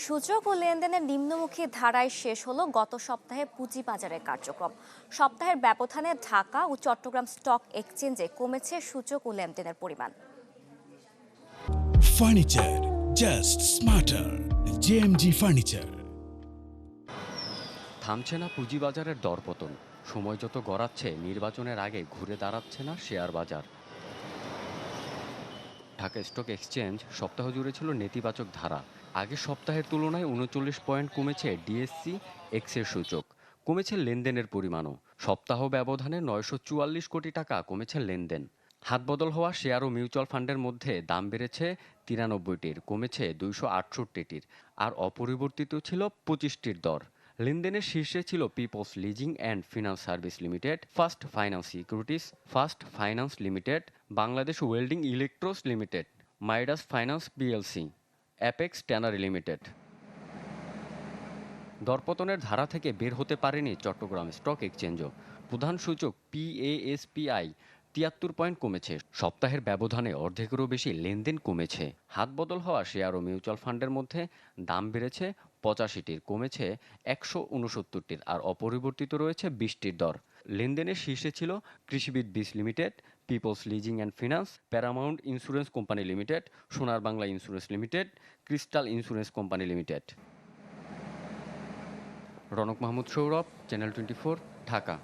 সূচক ও লেনদেনের নিম্নমুখী ধারায় শেষ হলো গত সপ্তাহে পুঁজিবাজারের কার্যক্রম। সপ্তাহের ব্যবধানে ঢাকা ও চট্টগ্রাম স্টক এক্সচেঞ্জে কমেছে সূচক ও লেনদেনের পরিমাণ। Furniture just smarter, JMG furniture. থামছে না পুঁজিবাজারের দরপতন। সময় যত গড়াচ্ছে, নির্বাচনের আগে ঘুরে দাঁড়াচ্ছে না শেয়ার বাজার। ঢাকা স্টক এক্সচেঞ্জ সপ্তাহ জুড়ে ছিল নেতিবাচক ধারা। আগের সপ্তাহের তুলনায় ৩৯ পয়েন্ট কমেছে ডিএসসি এক্সের সূচক। কমেছে লেনদেনের পরিমাণও। সপ্তাহ ব্যবধানে ৯৪৪ কোটি টাকা কমেছে লেনদেন। হাতবদল হওয়া শেয়ার ও মিউচুয়াল ফান্ডের মধ্যে দাম বেড়েছে ৯৩টির, কমেছে ২৬৮টির, আর অপরিবর্তিত ছিল ২৫টির দর। লেনদেনের শীর্ষে ছিল Peoples leasing and finance service limited, first finance securities, first finance limited, Bangladesh welding electrodes limited, Midas finance PLC, apex tannery limited. দরপতনের ধারা থেকে বের হতে পারেনি চট্টগ্রাম স্টক এক্সচেঞ্জও। প্রধান সূচক পিএএসপিআই ৭৩ পয়েন্ট কমেছে। সপ্তাহের ব্যবধানে অর্ধেকেরও বেশি লেনদেন কমেছে। হাতবদল হওয়া শেয়ার ও মিউচুয়াল ফান্ডের মধ্যে দাম বেড়েছে ৮৫টির, কমেছে ১৬৯টির, আর অপরিবর্তিত রয়েছে ২০টির দর। লেনদেনের শীর্ষে ছিল কৃষিবিদ বীজ Limited, Peoples leasing and Finance, Paramount Insurance Company Limited, Sonar Bangla Insurance Limited, Crystal Insurance Company Limited. Ronok Mahmud Sourav, channel 24, Dhaka.